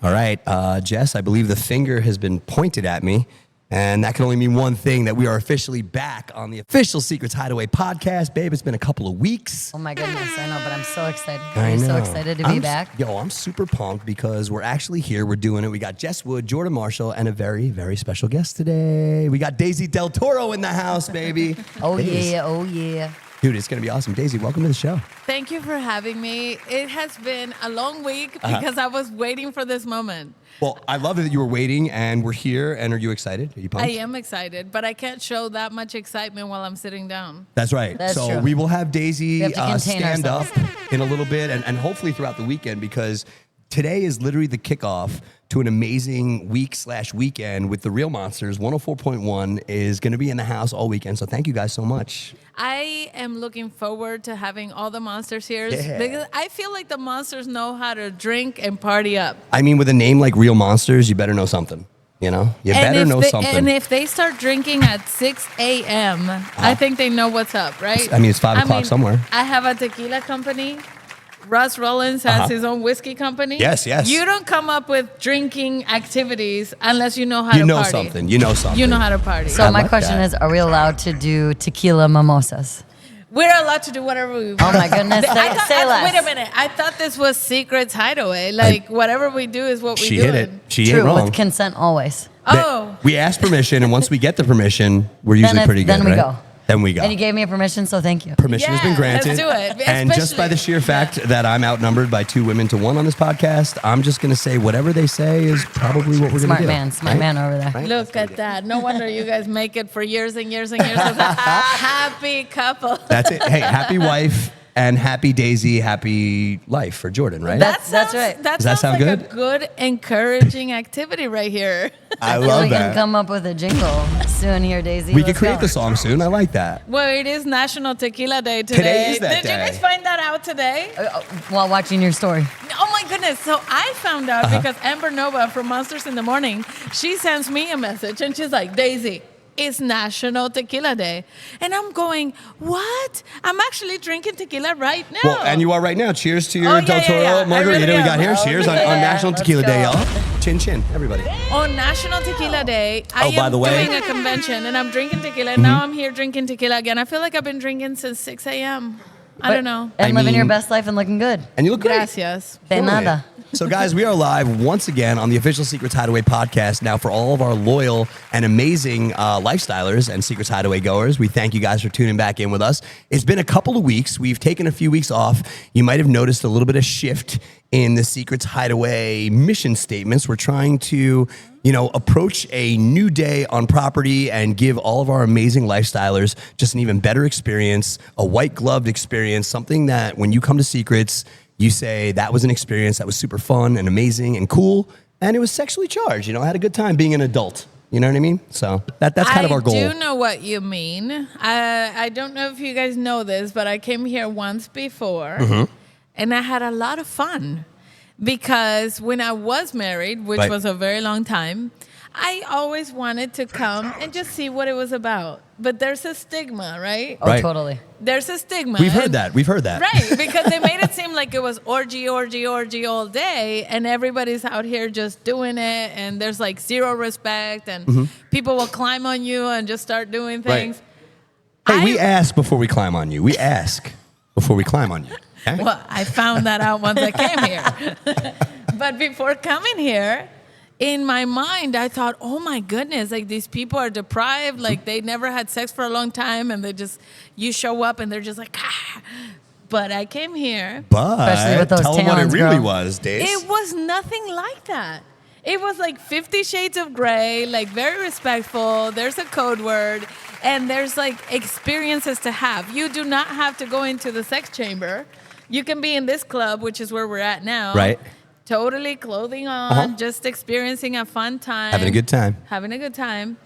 All right, Jess, I believe the finger has been pointed at me, and that can only mean one thing, that we are officially back on the official Secrets Hideaway podcast. Babe, it's been a couple of weeks. Oh my goodness, I know, but I'm so excited. I know. So excited to be back. I'm super pumped because we're actually here. We're doing it. We got Jess Wood, Jordan Marshall, and a very, very special guest today. We got Desi del Toro in the house, baby. Oh yeah. Dude, it's going to be awesome. Daisy, welcome to the show. Thank you for having me. It has been a long week because I was waiting for this moment. Well, I love that you were waiting, and we're here. And are you excited? Are you pumped? I am excited, but I can't show that much excitement while I'm sitting down. That's right. That's so true. we will have Daisy We have to contain stand ourselves. up in a little bit, and hopefully throughout the weekend, because today is literally the kickoff to an amazing week/weekend with the Real Monsters. 104.1 is going to be in the house all weekend. So thank you guys so much. I am looking forward to having all the monsters here Yeah. because I feel like the monsters know how to drink and party up. I mean, with a name like Real Monsters, you better know something. You know? You better know something. And if they start drinking at 6 a.m., I think they know what's up, right? I mean, it's 5 o'clock somewhere. I have a tequila company. Russ Rollins has his own whiskey company. Yes. You don't come up with drinking activities unless you know how to party. You know something. You know something. You know how to party. So my like question that. is, are we allowed to do tequila mimosas? We're allowed to do whatever we want. Oh my goodness, say less. Wait a minute. I thought this was Secrets Hideaway. Like, whatever we do is what we do. She hit it. She ain't True, wrong. with consent always. Oh. We ask permission, and once we get the permission, we're usually pretty good, Then we right? go. Then we go. And you gave me permission, so thank you. Permission has been Yeah, granted. let's do it. And just by the sheer fact that I'm outnumbered by 2 women to 1 on this podcast, I'm just going to say whatever they say is probably what we're going to do. Smart man over there. Right? Look at that. No wonder you guys make it for years and years and years as a happy couple. That's it. Hey, happy wife and happy Daisy, happy life for Jordan, right? That's right. That Does that sounds sound like good? a good, encouraging activity right here. I We love can that. come up with a jingle soon here, Daisy. We could Let's create go. the song soon. I like that. Well, it is National Tequila Day today. Today is that Did day. you guys find that out today? While watching your story. Oh my goodness. So I found out because Amber Nova from Monsters in the Morning, she sends me a message and she's like, Daisy, it's National Tequila Day. And I'm going, what? I'm actually drinking tequila right now. Well, and you are right now. Cheers to your Oh, yeah, Del yeah, Toro yeah. I margarita really we am. got here. Oh, Cheers on yeah. National Let's Tequila Day, go. y'all. Chin chin, everybody. On National Tequila Day, I by am the way- doing a convention and I'm drinking tequila. And now I'm here drinking tequila again. I feel like I've been drinking since 6 a.m. I don't know. And I living your mean- best life and looking good. And you look great. Gracias. De Killing it. nada. So, guys, we are live once again on the official Secrets Hideaway podcast. Now, for all of our loyal and amazing lifestylers and Secrets Hideaway goers, we thank you guys for tuning back in with us. It's been a couple of weeks. We've taken a few weeks off. You might have noticed a little bit of shift in the Secrets Hideaway mission statements. We're trying to, approach a new day on property and give all of our amazing lifestylers just an even better experience, a white gloved experience, something that when you come to Secrets, you say that was an experience that was super fun and amazing and cool, and it was sexually charged. I had a good time being an adult. You know what I mean? So that's kind of our goal. I do know what you mean. I don't know if you guys know this, but I came here once before, and I had a lot of fun. Because when I was married, which Right. was a very long time, I always wanted to come and just see what it was about. But there's a stigma, right? Oh, Right. totally. There's a stigma. We've heard And- that. We've heard that. Right, because they made it seem like it was orgy all day, and everybody's out here just doing it, and there's like zero respect, and people will climb on you and just start doing things. Hey, we ask before we climb on you. We ask before we climb on you. Okay? Well, I found that out once I came here. But before coming here, in my mind, I thought, oh my goodness, like these people are deprived, like they never had sex for a long time, and you show up and they're just like, ah. But I came here. Especially But with those tell them what it talons, really girl. was, Dace. It was nothing like that. It was like 50 Shades of Grey, like very respectful. There's a code word, and there's like experiences to have. You do not have to go into the sex chamber. You can be in this club, which is where we're at now. Right. Totally clothing on, just experiencing a fun time. Having a good time. Having a good time.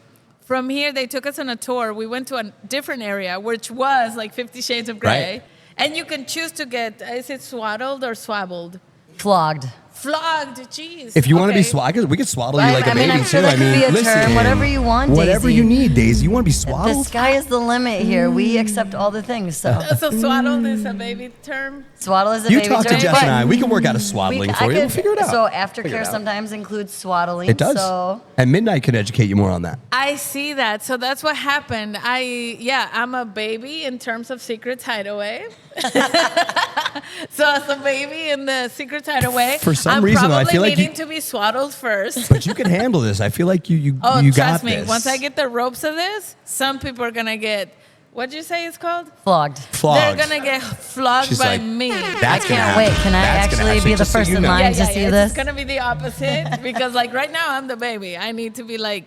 From here, they took us on a tour. We went to a different area, which was like 50 Shades of Grey. Right. And you can choose to get, is it swaddled or swabbled? Flogged. Flogged, jeez. If you want to be Okay. swaddled, we could swaddle you like a I mean, baby I'm too. sure that could be a listen, term. Whatever you want, whatever Daisy. you need, Daisy. You want to be The swaddled? sky is the limit here. We accept all the things. So So swaddled is a baby term. swaddle is a You baby talk to term, Jess but and I. We can work out a swaddling for you. We'll figure it out. So Figure aftercare it out. sometimes includes swaddling. It does. So And Midnight can educate you more on that. I see that. So that's what happened. I'm a baby in terms of Secrets Hideaway. So as a baby in the Secrets Hideaway, For some I'm reason, probably I feel like needing you- to be swaddled first. But you can handle this. I feel like you Oh, got trust me. this. Once I get the ropes of this, some people are gonna get. What'd you say it's called? flogged. flogged. They're gonna get flogged She's by like, me. That's I gonna can't happen. wait. Can I That's gonna actually be the just so first you in know. line to see this? It's gonna be the opposite because, like, right now I'm the baby. I need to be like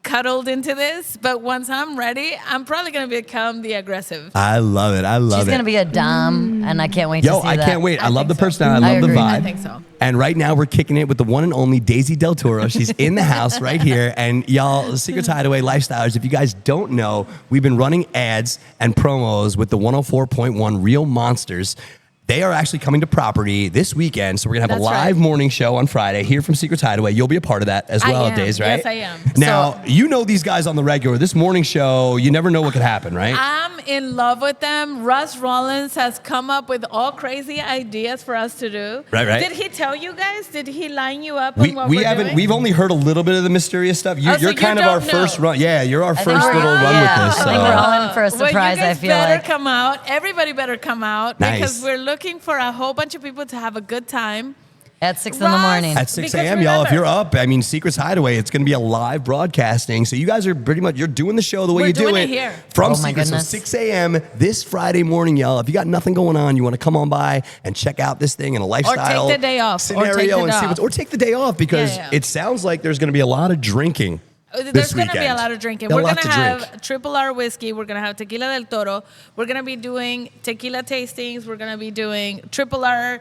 cuddled into this, but once I'm ready, I'm probably gonna become the aggressive. I love it. I love She's it. gonna be a dom, and I can't wait to Yo, see I that. can't wait. I love the think so. personality. I love the agree. vibe. I think so. And right now we're kicking it with the one and only Desi del Toro. She's in the house right here. And y'all, Secrets Hideaway Lifestylers, if you guys don't know, we've been running ads and promos with the 104.1 Real Monsters. They are actually coming to property this weekend. So we're going to have a That's live right. morning show on Friday here from Secrets Hideaway. You'll be a part of that as I well, am. Days, right? Yes, I am. Now, you know these guys on the regular. This morning show, you never know what could happen, right? I'm in love with them. Russ Rollins has come up with all crazy ideas for us to do. Right. Did he tell you guys? Did he line you up on what we we're haven't. doing? We've only heard a little bit of the mysterious stuff. Oh, so You're you kind of our don't first know. run. Yeah, you're our I think first we're- little run yeah, with this. I think so. we're all in for a Well, surprise. you guys I feel better like. come out. Everybody better come out Nice. because we're looking for a whole bunch of people to have a good time. At 6 in the Russ, morning. At 6 Because a.m., y'all, if remember- you're up, I mean, Secrets Hideaway, it's going to be a live broadcasting. So you guys are pretty much, you're doing the show the way We're you do doing it. it here. From Oh, my Secrets. So goodness. 6 a.m. this Friday morning, y'all. If you got nothing going on, you want to come on by and check out this thing in a lifestyle the day off. Or scenario take the and day see what's, off. or take the day off because Yeah. it sounds like there's going to be a lot of drinking. There's this going to be a weekend. lot of drinking. A We're lot going to to have drink. Triple R whiskey. We're going to have Tequila del Toro. We're going to be doing tequila tastings. We're going to be doing Triple R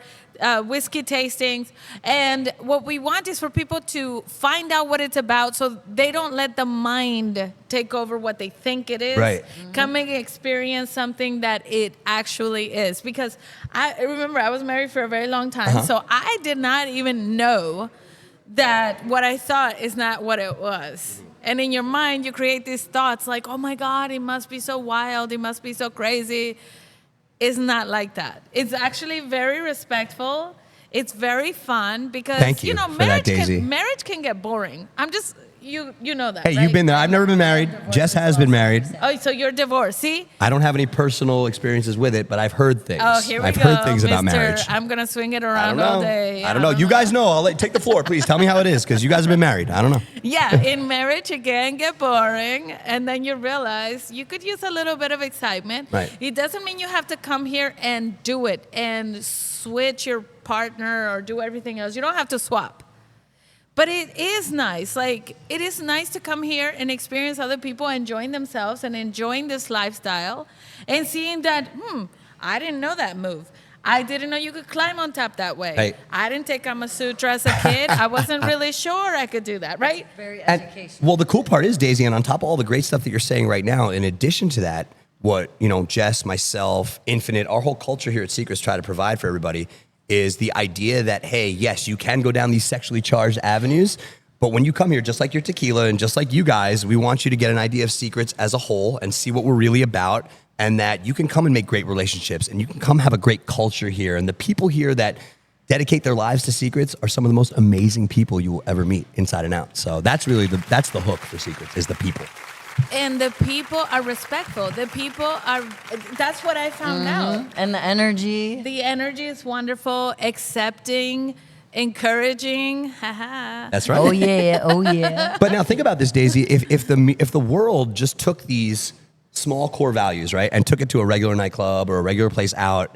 whiskey tastings. And what we want is for people to find out what it's about so they don't let the mind take over what they think it is. Right. Come and experience something that it actually is. Because I remember I was married for a very long time, so I did not even know that what I thought is not what it was. And in your mind, you create these thoughts like, oh my God, it must be so wild. It must be so crazy. It's not like that. It's actually very respectful. It's very fun because, Thank you know, for that, Daisy. marriage can get boring. I'm just, you know that, Hey, right? you've been there. I've never been married. Jess has been married. Oh, so you're divorced. See? I don't have any personal experiences with it, but I've heard things. Oh, here we I've go. heard things about Mister, marriage. I'm going to swing it I around don't know. all day. I don't know. You guys know. I'll take the floor, please. Tell me how it is, because you guys have been married. I don't know. Yeah, in marriage it can get boring, and then you realize you could use a little bit of excitement. Right. It doesn't mean you have to come here and do it and switch your partner or do everything else. You don't have to swap. But it is nice. Like, it is nice to come here and experience other people enjoying themselves and enjoying this lifestyle and seeing that, I didn't know that move. I didn't know you could climb on top that way. Right. I didn't take Kama Sutra as a kid. I wasn't really sure I could do that, right? Very And, educational. well, the cool part is, Daisy, and on top of all the great stuff that you're saying right now, in addition to that, what, Jess, myself, Infinite, our whole culture here at Secrets try to provide for everybody is the idea that, hey, yes, you can go down these sexually charged avenues, but when you come here, just like your tequila and just like you guys, we want you to get an idea of Secrets as a whole and see what we're really about, and that you can come and make great relationships and you can come have a great culture here. And the people here that dedicate their lives to Secrets are some of the most amazing people you will ever meet inside and out. So that's really that's the hook for Secrets, is the people. And the people are respectful. The people are, that's what I found out. And the energy. The energy is wonderful, accepting, encouraging. Haha. That's right. Oh, yeah. Oh, yeah. But now think about this, Daisy. If the world just took these small core values, right, and took it to a regular nightclub or a regular place out,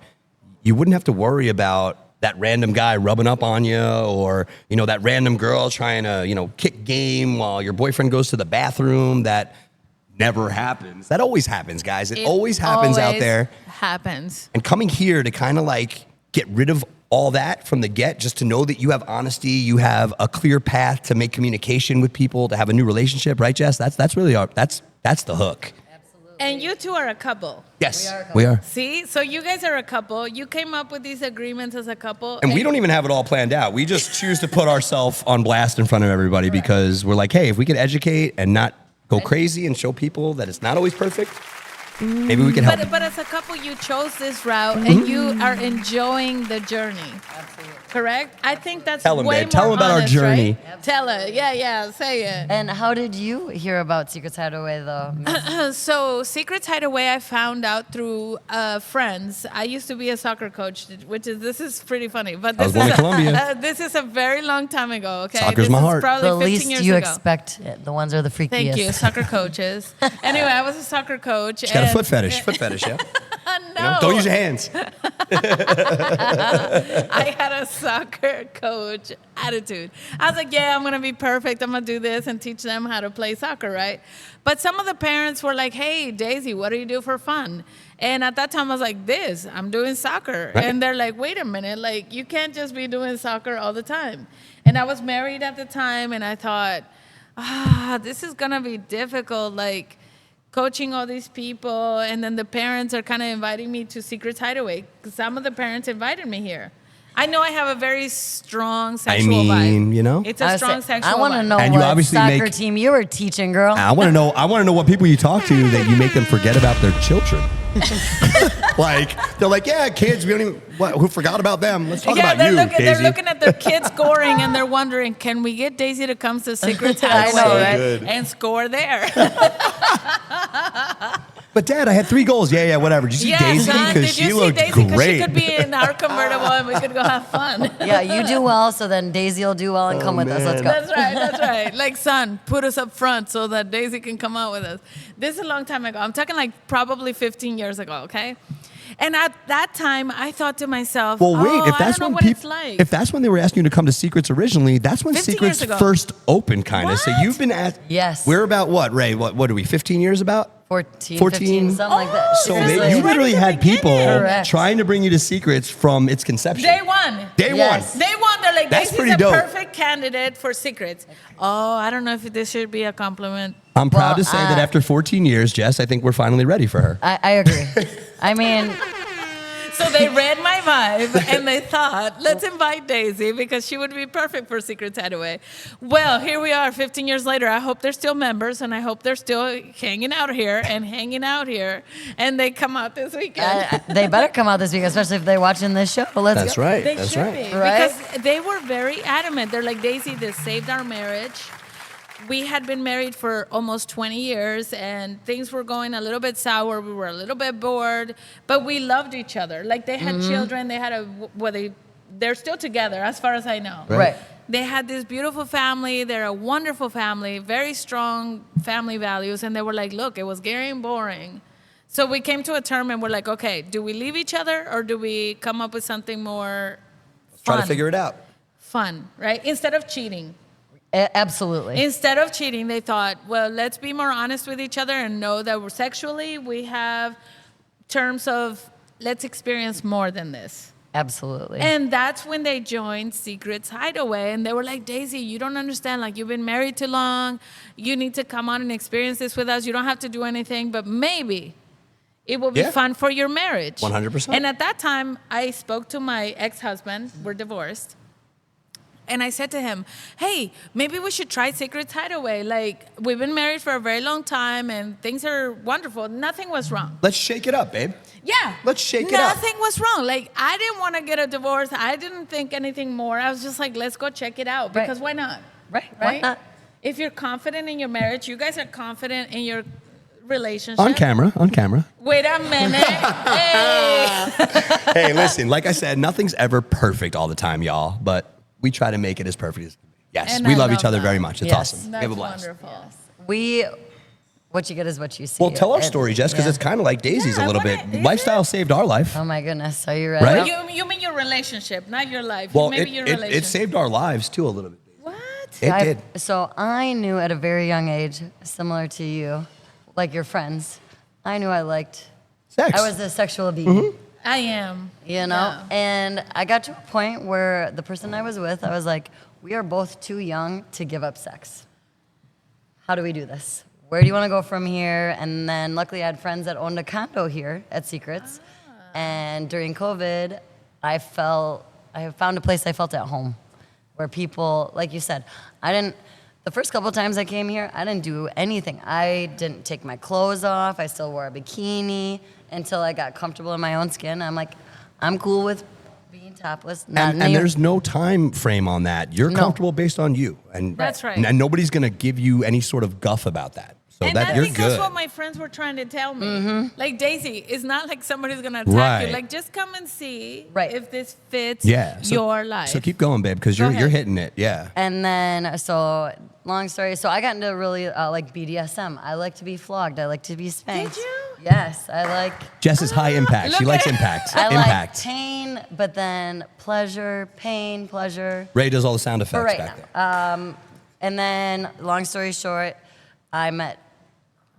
you wouldn't have to worry about that random guy rubbing up on you, or that random girl trying to kick game while your boyfriend goes to the bathroom. That never happens. That always happens, guys. It always happens out always there. Happens. And coming here to kind of like get rid of all that from the get, just to know that you have honesty, you have a clear path to make communication with people, to have a new relationship, right, Jess? That's really that's the hook. And you two are a couple. Yes, We we are. See? So you guys are a couple. You came up with these agreements as a couple. And we don't even have it all planned out. We just choose to put ourselves on blast in front of everybody because we're like, hey, if we could educate and not go crazy and show people that it's not always perfect, maybe we can help. But as a couple, you chose this route and you are enjoying the journey. Absolutely. Correct? I think that's Tell 'em, way babe. more Tell 'em about our honest, journey. Right? Tell it. Yeah, say it. And how did you hear about Secrets Hideaway, though? So Secrets Hideaway, I found out through friends. I used to be a soccer coach, this is pretty funny. But I was this going is to Columbia. this is a very long time ago. Okay, Soccer's this my is heart. Probably The 15 least years you ago. expect, the ones are the freakiest. Thank you, soccer coaches. Anyway, I was a soccer coach. She's got a foot fetish. Foot fetish, yeah. No, You know? Don't use your hands. I had a soccer coach attitude. I was like, yeah, I'm going to be perfect. I'm going to do this and teach them how to play soccer, right? But some of the parents were like, hey, Daisy, what do you do for fun? And at that time, I was like, I'm doing soccer. Right. And they're like, wait a minute, like, you can't just be doing soccer all the time. And I was married at the time, and I thought, this is going to be difficult, like, coaching all these people, and then the parents are kind of inviting me to Secrets Hideaway. Some of the parents invited me here. I know I have a very strong sexual vibe. You know, It's a strong sexual I want to vibe. know And you what obviously soccer make- team you were teaching, girl. I want to know. I want to know what people you talk to that you make them forget about their children. Like they're like, yeah, kids. We don't even. Who forgot about them? Let's talk about they're you, looking, Daisy. they're looking at their kids scoring, and they're wondering, can we get Daisy to come to Secrets I Hideaway know, right? Good. and score there? But Dad, I had 3 goals. Yeah, whatever. Did you see Daisy? son, Because did she you see looked Daisy? Because great. she could be in our convertible, and we could go have fun. Yeah, you do well, so then Daisy will do well and come with us. Let's go. That's right. Like, son, put us up front so that Daisy can come out with us. This is a long time ago. I'm talking like probably 15 years ago, okay? And at that time, I thought to myself, Well, wait. oh, If that's I don't know when what it's people, like. if that's when they were asking you to come to Secrets originally, that's when 15 Secrets years ago. first opened, kind of. So What? you've been at. Yes. We're about what, Ray? What are we? 15 years about? 14, 14. 15, something like that. So Seriously? you Right literally at the had people beginning. Correct. trying to bring you to Secrets from its conception. Day one. Day Yes. one. Day one, they're like, That's this pretty is a dope. perfect candidate for Secrets. Oh, I don't know if this should be a compliment. I'm proud Well, to say that after 14 years, Jess, I think we're finally ready for her. I agree. I mean, So they read my vibe and they thought, let's invite Daisy because she would be perfect for Secrets Hideaway. Well, here we are 15 years later. I hope they're still members and I hope they're still hanging out here. And they come out this weekend. they better come out this week, especially if they're watching this show. Let's That's go. right. They That's should right. be. Right? Because they were very adamant. They're like, Daisy, this saved our marriage. We had been married for almost 20 years and things were going a little bit sour. We were a little bit bored, but we loved each other. Like they had children. They had they're still together as far as I know. Right. They had this beautiful family. They're a wonderful family, very strong family values. And they were like, look, it was getting boring. So we came to a term and we're like, okay, do we leave each other or do we come up with something more Try fun? to figure it out. Fun, right? Instead of cheating. Absolutely. Instead of cheating, they thought, well, let's be more honest with each other and know that we're sexually, we have terms of let's experience more than this. Absolutely. And that's when they joined Secrets Hideaway. And they were like, Daisy, you don't understand. Like, you've been married too long. You need to come on and experience this with us. You don't have to do anything, but maybe it will be Yeah. fun for your marriage. 100%. And at that time, I spoke to my ex-husband. We're divorced. And I said to him, hey, maybe we should try Secrets Hideaway. Like, we've been married for a very long time and things are wonderful. Nothing was wrong. Let's shake it up, babe. Yeah. Let's shake it up. Nothing was wrong. Like, I didn't want to get a divorce. I didn't think anything more. I was just like, let's go check it out. Right. Because why not? Right. Why Right? not? If you're confident in your marriage, you guys are confident in your relationship. On camera. Wait a minute. Hey. Hey, listen, like I said, nothing's ever perfect all the time, y'all, but we try to make it as perfect as can be. Yes, And we I love each love other that. very much. It's Yes. awesome. That's we have a blast. wonderful. What you get is what you see. Well, tell our And- story, Jess, because yeah. it's kind of like Daisy's Yeah, a I little wanna- bit. is Lifestyle saved our life. Oh my goodness, are you ready? Right? You mean your relationship, not your life. Well, Maybe your it relationship. saved our lives too a little bit. What? It did. So I knew at a very young age, similar to you, like your friends, I knew I liked. Sex. I was a sexual being. I am. You know, Yeah. and I got to a point where the person I was with, I was like, we are both too young to give up sex. How do we do this? where do you want to go from here? And then luckily I had friends that owned a condo here at Secrets. And during COVID, I found a place I felt at home where people, like you said, the first couple times I came here, I didn't do anything. I didn't take my clothes off. I still wore a bikini until I got comfortable in my own skin. I'm like, I'm cool with being topless. And there's no time frame on that. You're comfortable based on you. And That's right. And nobody's going to give you any sort of guff about that. So And that I you're think good. that's what my friends were trying to tell me. Mm-hmm. Like, Deisi, it's not like somebody's going to attack Right. you. Like, just come and see Right. if this fits Yeah. your life. So keep going, babe, because Go you're ahead. hitting it. Yeah. And then, so long story. So I got into really like BDSM. I like to be flogged. I like to be spanked. Did you? Yes, I like. Jess is high impact. She Look likes at- impact. I Impact. like pain, but then pleasure, pain, pleasure. Ray does all the sound effects For right back now. there. And then, long story short, I met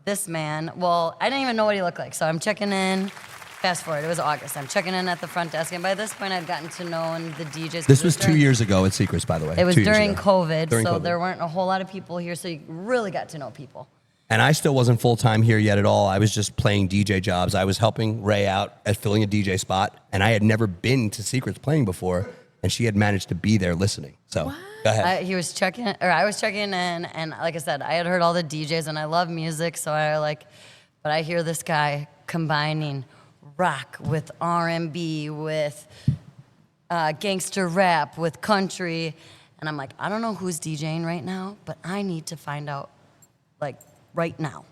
this man. Well, I didn't even know what he looked like. So I'm checking in. Fast forward, it was August. I'm checking in at the front desk. And by this point, I'd gotten to know the DJs. This was 2 years ago at Secrets, by the way. It was 2 years during ago. COVID. During so COVID. there weren't a whole lot of people here. So you really got to know people. And I still wasn't full-time here yet at all. I was just playing DJ jobs. I was helping Ray out at filling a DJ spot. And I had never been to Secrets playing before. And she had managed to be there listening. So go ahead. I was checking in, and like I said, I had heard all the DJs, and I love music, so but I hear this guy combining rock with R&B, with gangster rap, with country, and I'm like, I don't know who's DJing right now, but I need to find out, like, right now.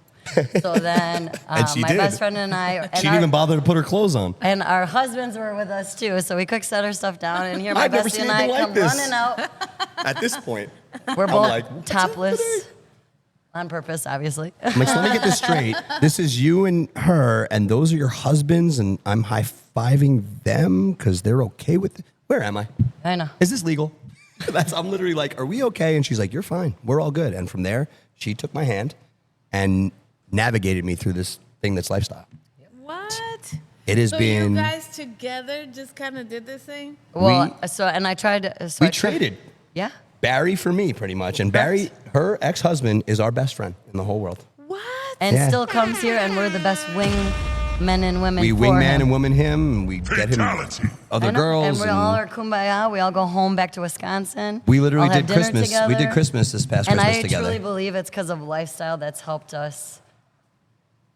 So then And she my did. best friend and I, She didn't even bother to put her clothes on. and our husbands were with us too, so we quick set our stuff down, and here my I've never bestie seen and I anything like come this. running out. At this point. We're both like, "What's topless happening?" on purpose, obviously. I'm like, so let me get this straight. This is you and her, and those are your husbands, and I'm high-fiving them because they're okay with it. Where am I? I know. Is this legal? I'm literally like, are we okay? And she's like, you're fine. We're all good. And from there, she took my hand and navigated me through this thing that's lifestyle. What? It has So been... you guys together just kind of did this thing? Well, I tried. we traded Yeah. Barry for me, pretty much. And Barry, her ex-husband, is our best friend in the whole world. What? And Yeah. still comes here, and we're the best wing men and women. We for wingman him. and woman him, and we get him Fatality. other I know. girls. and we all are kumbaya. We all go home back to Wisconsin. we literally all have did dinner Christmas. We did together. Christmas this past And Christmas I together. truly believe it's because of lifestyle that's helped us.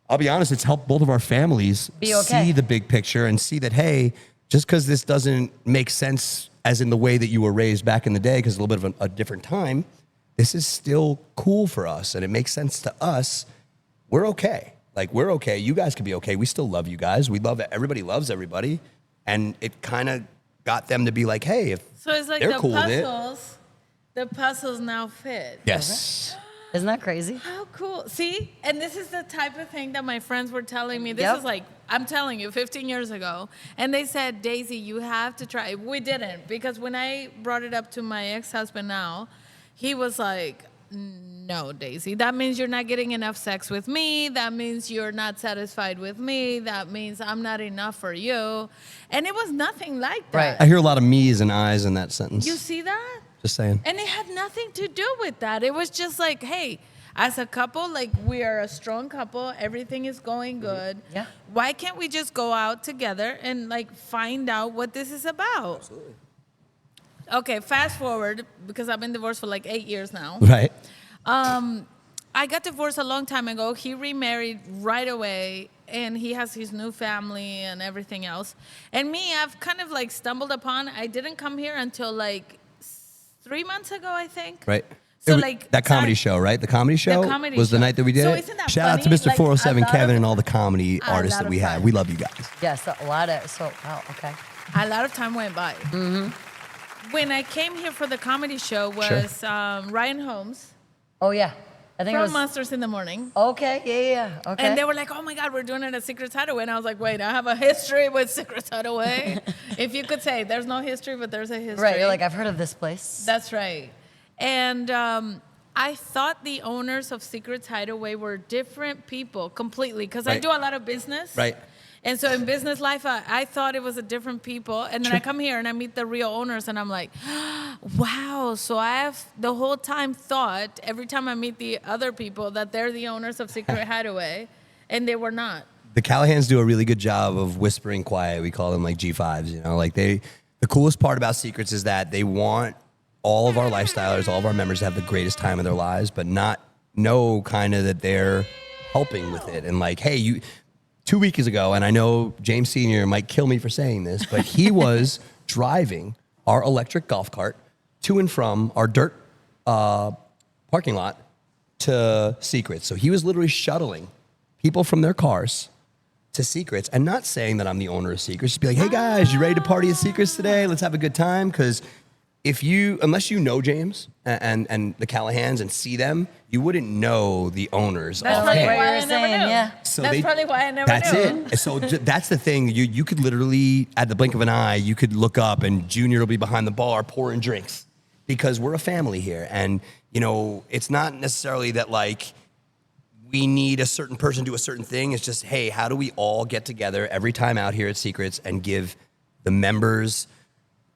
I'll be honest, it's helped both of our families Be okay. see the big picture and see that, hey, just because this doesn't make sense as in the way that you were raised back in the day, because a little bit of a different time, this is still cool for us and it makes sense to us. We're okay. Like, we're okay. You guys can be okay. We still love you guys. We love it. Everybody loves everybody. And it kind of got them to be like, hey, if So it's like they're the cool with it. puzzles now fit. Yes. Isn't that crazy? How cool. See? And this is the type of thing that my friends were telling me. This Yep. is like, I'm telling you, 15 years ago. And they said, Deisi, you have to try. We didn't, because when I brought it up to my ex-husband now, he was like, no, Deisi, that means you're not getting enough sex with me. That means you're not satisfied with me. That means I'm not enough for you. And it was nothing like that. Right. I hear a lot of me's and I's in that sentence. You see that? Just saying. And it had nothing to do with that. It was just like, hey, as a couple, like, we are a strong couple. Everything is going good. Yeah. Why can't we just go out together and, like, find out what this is about? Absolutely. Okay, fast forward, because I've been divorced for like 8 years now. Right. I got divorced a long time ago. He remarried right away, and he has his new family and everything else. And me, I've kind of like stumbled upon. I didn't come here until like 3 months ago, I think. Right. So It was- like that comedy sorry. show, right? The comedy show comedy was the show. night that we did So it. isn't that Shout out to funny? Mr. Like, 407 a lot Kevin of- and all the comedy a artists lot that of we have. fun. We love you guys. Yes, a lot of. So, wow, okay. A lot of time went by. When I came here for the comedy show was Ryan Holmes Oh, yeah. I think it from was. Monsters in the Morning. Okay, yeah. Okay. And they were like, oh my God, we're doing it at Secrets Hideaway. And I was like, wait, I have a history with Secrets Hideaway. If you could say, there's no history, but there's a history. right, you're like, I've heard of this place. That's right. And I thought the owners of Secrets Hideaway were different people completely, because I Right. do a lot of business. Right. And so in business life, I thought it was a different people. And then I come here and I meet the real owners and I'm like, wow. So I have the whole time thought, every time I meet the other people, that they're the owners of Secret Hideaway, and they were not. The Callahans do a really good job of whispering quiet. We call them like G5s, you know, like the coolest part about Secrets is that they want all of our lifestylers, all of our members to have the greatest time of their lives, but not know kind of that they're helping with it. And like, hey, 2 weeks ago, and I know James Sr. might kill me for saying this, but he was driving our electric golf cart to and from our dirt parking lot to Secrets. So he was literally shuttling people from their cars to Secrets, and not saying that I'm the owner of Secrets, just be like, hey guys, you ready to party at Secrets today? Let's have a good time. Because unless you know James and the Callahans and see them, you wouldn't know the owners. That's probably what why you I were never saying, knew. yeah. So That's probably why I never knew. That's it. So that's the thing. You could literally, at the blink of an eye, you could look up and Junior will be behind the bar pouring drinks because we're a family here. And, you know, it's not necessarily that like we need a certain person to do a certain thing. It's just, hey, how do we all get together every time out here at Secrets and give the members,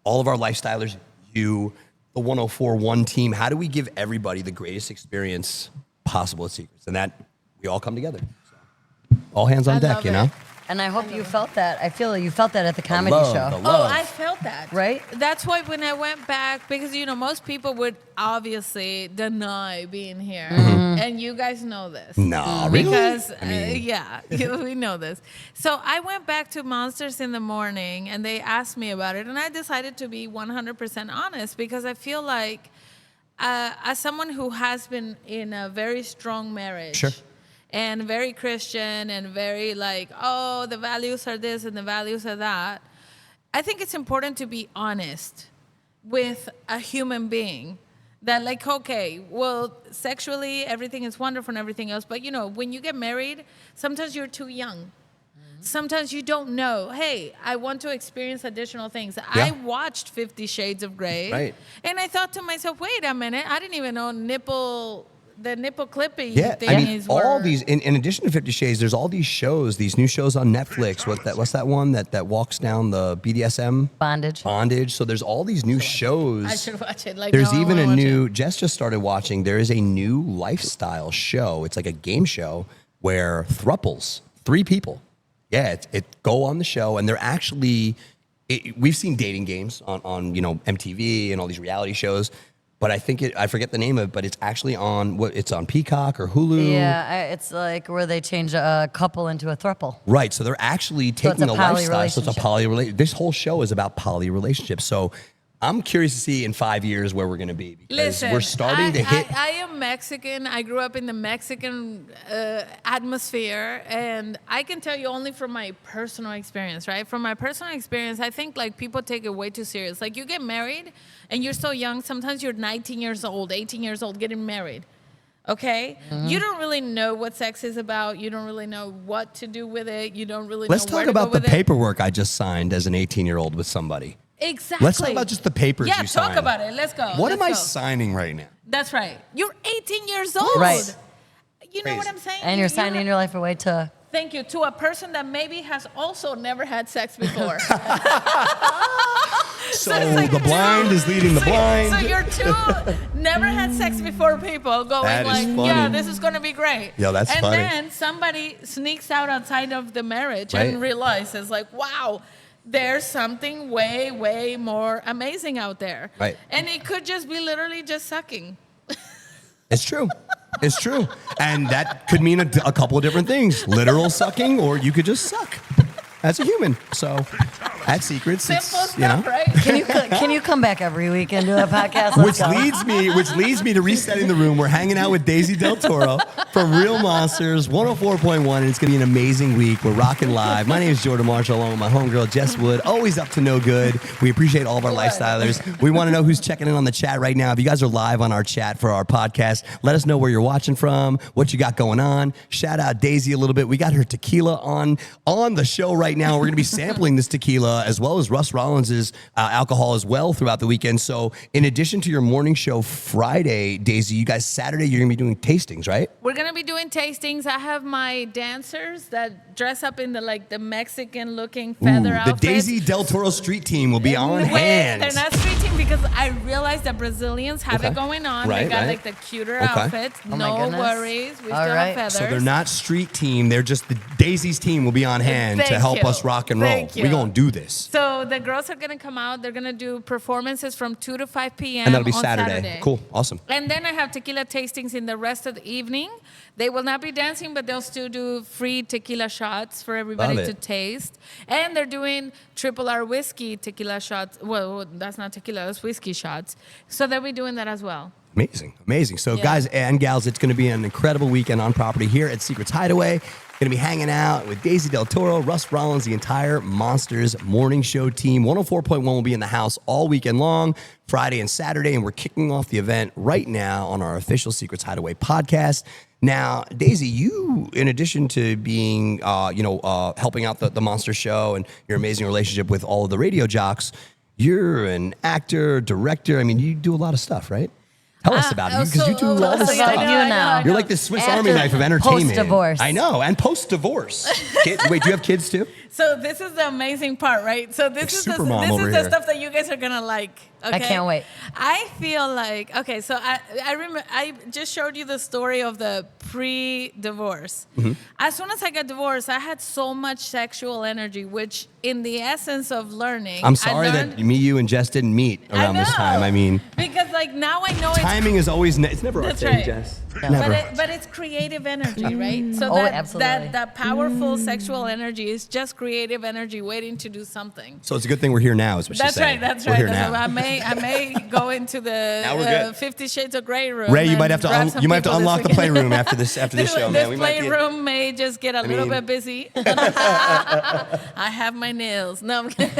all of our lifestylers, you, the 104.1 team, how do we give everybody the greatest experience possible at Secrets? And that we all come together. So, all hands on I deck, love you it. know? And I hope you felt that. I feel you felt that at the comedy love, show. the Oh, love. I felt that. Right? That's why when I went back, because, you know, most people would obviously deny being here. And you guys know this. No, really? Because, I mean- yeah, we know this. So I went back to Monsters in the Morning and they asked me about it. And I decided to be 100% honest because I feel like as someone who has been in a very strong marriage. Sure. And very Christian and very like, oh, the values are this and the values are that. I think it's important to be honest with a human being. That like, okay, well, sexually, everything is wonderful and everything else. But, you know, when you get married, sometimes you're too young. Sometimes you don't know, hey, I want to experience additional things. I watched 50 Shades of Grey. Right. And I thought to myself, wait a minute, I didn't even know the nipple clippy Yeah, I mean, thingies all were. these, in addition to 50 Shades, there's all these shows, these new shows on Netflix. What's that one that walks down the BDSM? Bondage. So there's all these new shows. I should watch it. Like, There's no, I even wanna a watch new, it. Jess just started watching, there is a new lifestyle show. It's like a game show where thruples, 3 people, it go on the show, and they're actually, we've seen dating games on you know, MTV and all these reality shows, but I think I forget the name of it, but it's actually on, it's on Peacock or Hulu. Yeah, it's like where they change a couple into a throuple. Right, so they're actually it's taking a the poly lifestyle. So it's a relationship. poly relationship. This whole show is about poly relationships. So I'm curious to see in 5 years where we're going to be, because Listen, we're starting to hit. I am Mexican. I grew up in the Mexican atmosphere, and I can tell you only from my personal experience, right? From my personal experience, I think like people take it way too serious. Like you get married, and you're so young. Sometimes you're 19 years old, 18 years old, getting married. Okay, you don't really know what sex is about. You don't really know what to do with it. You don't really Let's know where talk to go about the with it. paperwork I just signed as an 18-year-old with somebody. Exactly. Let's talk about just the papers Yeah, you talk signed. about it. Let's go. What Let's am I go. signing right now? That's right. You're 18 years old. Right. You know what Crazy. I'm saying? And you're You signing have- your life away to. Thank you. To a person that maybe has also never had sex before. So it's like the blind is leading the blind. So you're two never had sex before people going That is like, funny. yeah, this is going to be great. Yo, that's and funny. then somebody sneaks out outside of the marriage Right. and realizes like, wow, there's something way, way more amazing out there. Right. And it could just be literally just sucking. It's true. It's true. And that could mean a couple of different things. Literal sucking, or you could just suck as a human. So at Secrets, Simple it's, stuff, you know. right? Can you come back every week and do a podcast? Let's Which go. leads me to resetting the room. We're hanging out with Desi del Toro from Real Monsters 104.1, and it's going to be an amazing week. We're rocking live. My name is Jordan Marshall, along with my homegirl Jess Wood. Always up to no good. We appreciate all of our lifestylers. We want to know who's checking in on the chat right now. If you guys are live on our chat for our podcast, let us know where you're watching from, what you got going on. Shout out Deisi a little bit. We got her tequila on the show right now. We're going to be sampling this tequila tequila, as well as Russ Rollins's alcohol as well throughout the weekend. So in addition to your morning show Friday, Daisy, you guys Saturday, you're going to be doing tastings, right? We're gonna be doing tastings. I have my dancers that dress up in the Mexican looking feather The outfits. Desi del Toro street team will be on Wait, hand. they're not street team because I realized that Brazilians have Okay. it going on. Right, they got right. the cuter Okay. outfits. Oh my No goodness. worries. We All still right. have feathers. So they're not street team. They're just the Daisy's team will be on hand to Thank help you. us rock and roll. Thank We're you. going to do this. So the girls are gonna come out. They're gonna do performances from 2 to 5 p.m. And that'll be on Saturday. Cool. Awesome. And then I have tequila tastings in the rest of the evening. They will not be dancing, but they'll still do free tequila shots for everybody Love to it. taste. And they're doing triple R whiskey tequila shots. Well, that's not tequila, that's whiskey shots. So they'll be doing that as well. Amazing. Amazing. So, Yeah. guys and gals, it's going to be an incredible weekend on property here at Secrets Hideaway. Going to be hanging out with Desi del Toro, Russ Rollins, the entire Monsters morning show team. 104.1 will be in the house all weekend long, Friday and Saturday, and we're kicking off the event right now on our official Secrets Hideaway podcast. Now, Daisy, you, in addition to being, helping out the Monster Show and your amazing relationship with all of the radio jocks, you're an actor, director. I mean, you do a lot of stuff, right? Tell us about it, because you do all this so stuff. you now. You're like the Swiss Army After knife of entertainment. post-divorce. I know, and post-divorce. Wait, do you have kids too? So this is the amazing part, right? So this is the, Supermom this over is the here. stuff that you guys are gonna like. Okay? I can't wait. I feel like so I remember I just showed you the story of the pre-divorce. Mm-hmm. As soon as I got divorced, I had so much sexual energy, which in the essence of learning, I'm sorry that me, you, and Jess didn't meet I around this know. time. I mean, because now I know timing is always, it's never our That's thing, right. Jess. No. Never. But it's creative energy, right? So Oh, that absolutely. that powerful sexual energy is just creative energy waiting to do something. So it's a good thing we're here now, is what she's That's saying. right. That's We're right. here That's now. right. I may go into Now we're the good. 50 Shades of Grey room. Ray, you and might have to grab some you might have to people this unlock the weekend. playroom after this show, This man. We might be- playroom may just get a little mean- bit busy. I have my nails. No, I'm kidding.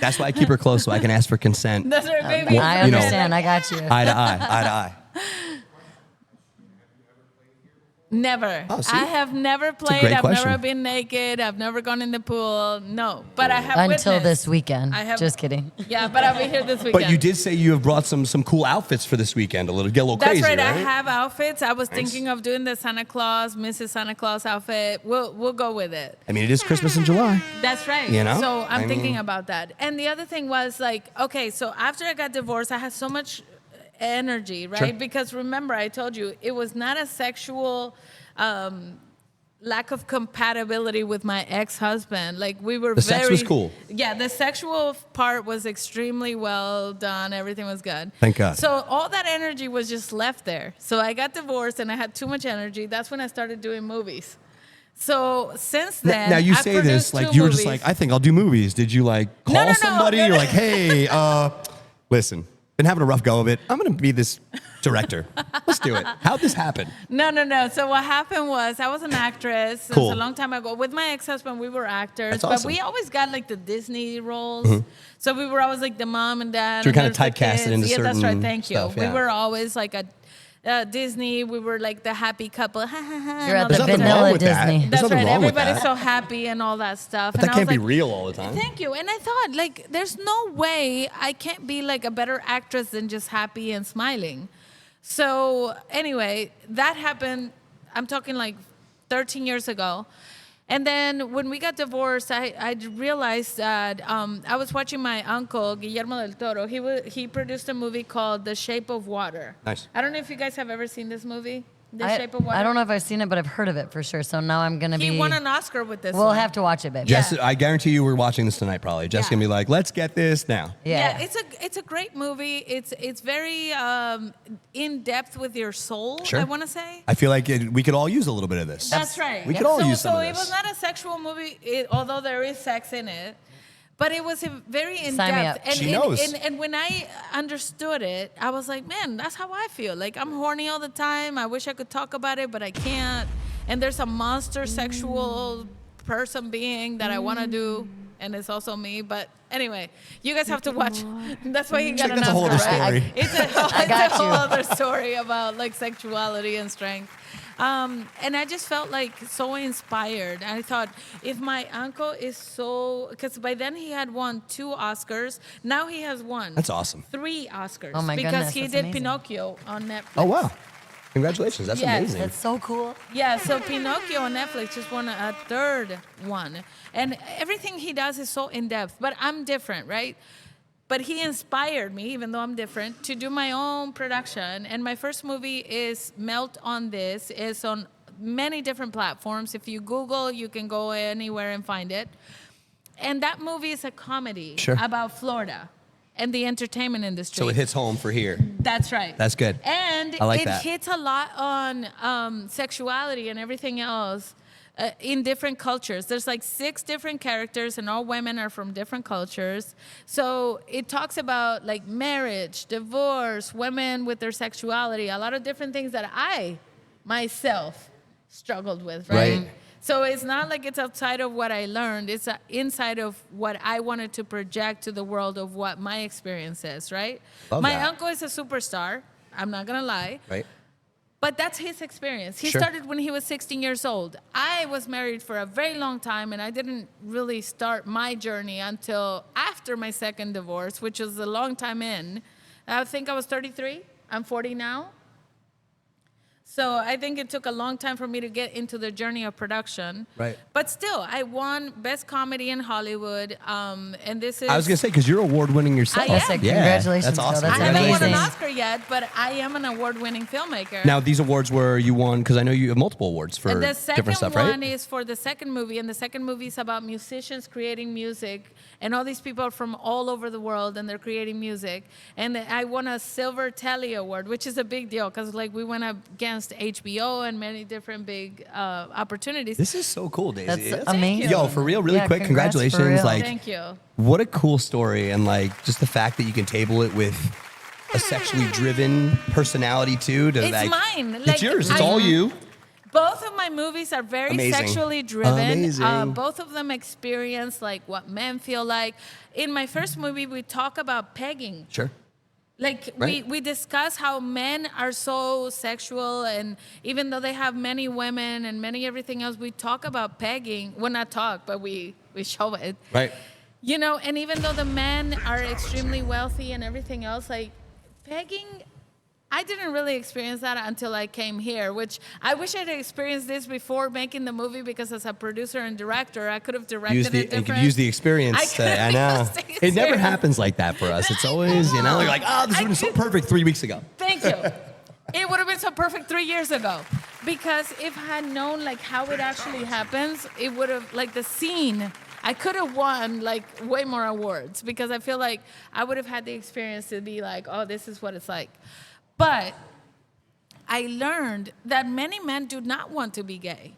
That's why I keep her close so I can ask for consent. That's right, baby. I you know. understand. I got you. Eye to eye, eye to eye. Never. Oh, see? I have never played. great I've question. never been naked. I've never gone in the pool. No, but I have Until witnessed. this weekend. I have- Just kidding. Yeah, but I'll be here this weekend. But you did say you have brought some cool outfits for this weekend. Get a little That's crazy, right. right? I have outfits. I was thinking of doing the Santa Claus, Mrs. Santa Claus outfit. We'll go with it. I mean, it is Christmas in July. That's right. You know? So I'm I thinking mean- about that. And the other thing was okay, so after I got divorced, I had so much energy, right? Sure. Because remember, I told you it was not a sexual lack of compatibility with my ex-husband. Like we were The sex was cool. Yeah, the sexual part was extremely well done. Everything was good. Thank God. So all that energy was just left there. So I got divorced and I had too much energy. That's when I started doing movies. So since then, Now you I've say this produced like 2 you were just movies. like, I think I'll do movies. Did you like call No, no, no. somebody? No, You're no. like, hey, listen, been having a rough go of it. I'm gonna be this director. Let's do it. How'd this happen? No. So what happened was I was an actress. Cool. It was a long time ago. With my ex-husband, we were actors. That's But awesome. we always got like the Disney roles. So we were always like the mom and dad. So you're and kinda there's the typecasted kids. into Yeah, that's right. certain Thank you. stuff, yeah. We were always like a Disney. We were like the happy couple. Ha, ha, ha, You're and at all the There's that nothing good wrong vanilla with that. Disney. There's That's nothing right. wrong with Everybody's that. so happy and all that stuff. But and that I was can't be like, real all the time. Thank you. And I thought, like, there's no way I can't be like a better actress than just happy and smiling. So anyway, that happened. I'm talking like 13 years ago. And then when we got divorced, I realized that I was watching my uncle, Guillermo del Toro. He produced a movie called The Shape of Water. Nice. I don't know if you guys have ever seen this movie, The Shape of Water. I don't know if I've seen it, but I've heard of it for sure. So now I'm gonna be. He won an Oscar with this We'll one. have to watch it, baby. Jess, I guarantee you we're watching this tonight probably. Jess Yeah. gonna be like, let's get this now. Yeah. It's a great movie. It's very in depth with your soul. Sure. I want to say. I feel like we could all use a little bit of this. That's right. We could all so, use some so of it this. was not a sexual movie, although there is sex in it. But it was very in Sign me depth. up. And, She knows. And when I understood it, I was like, man, that's how I feel. Like I'm horny all the time. I wish I could talk about it, but I can't. And there's a monster sexual person being that I want to do, and it's also me. But Anyway, you guys have to watch. That's why you got an that's a whole Oscar, other right? story. It's a whole, I got it's a whole you. other story about like sexuality and strength. And I just felt like so inspired. I thought, if my uncle is so, because by then he had won 2 Oscars. Now he has won. That's awesome. 3 Oscars. Oh my because goodness, he that's did amazing. Pinocchio on Netflix. Oh, wow. Congratulations. That's Yes, amazing. That's so cool. Yeah, so Pinocchio on Netflix just won a 3rd one. And everything he does is so in-depth. But I'm different, right? But he inspired me, even though I'm different, to do my own production. And my first movie is Melt on This. It's on many different platforms. If you Google, you can go anywhere and find it. And that movie is a comedy Sure. about Florida and the entertainment industry. So it hits home for here. That's right. That's good. And I like it that. hits a lot on sexuality and everything else in different cultures. There's like 6 different characters, and all women are from different cultures. So it talks about like marriage, divorce, women with their sexuality, a lot of different things that I myself struggled with, right? Right. So it's not like it's outside of what I learned. It's inside of what I wanted to project to the world of what my experience is, right? Love My that. uncle is a superstar. I'm not going to lie. Right? But that's his experience. He Sure. started when he was 16 years old. I was married for a very long time, and I didn't really start my journey until after my second divorce, which was a long time in. I think I was 33. I'm 40 now. So I think it took a long time for me to get into the journey of production. Right. But still, I won Best Comedy in Hollywood. And this is... I was going to say, because you're award-winning yourself. I am. Yes, Yeah, congratulations, That's girl. awesome. That's I haven't won an amazing. Oscar yet, but I am an award-winning filmmaker. Now, these awards were you won, because I know you have multiple awards for And the second different stuff, one right? is for the second movie, and the second movie is about musicians creating music, and all these people are from all over the world, and they're creating music. And I won a Silver Telly Award, which is a big deal, because like we went up against HBO and many different big opportunities. This is so cool, Daisy. That's amazing. Yo, for real, really Yeah, quick, congrats for congratulations. real. Like, Thank you. what a cool story, and like just the fact that you can table it with a sexually driven personality too. To It's like, mine. It's Like, yours. It's I- all you. Both of my movies are very Amazing. sexually driven. Amazing. Both of them experience like what men feel like. In my first movie, we talk about pegging. Sure. Like Right. we discuss how men are so sexual, and even though they have many women and many everything else, we talk about pegging. Well, not talk, but we show it. Right. You know, and even though the men are extremely wealthy and everything else, like pegging, I didn't really experience that until I came here, which I wish I'd experienced this before making the movie, because as a producer and director, I could have directed Use it the different. and could use the experience. I know. used the It never experience. happens like that for us. It's always, you know, you're like, oh, this would have been so perfect 3 weeks ago. Thank you. It would have been so perfect 3 years ago, because if I had known like how it actually happens, it would have, like, the scene, I could have won like way more awards, because I feel like I would have had the experience to be like, oh, this is what it's like. But I learned that many men do not want to be gay.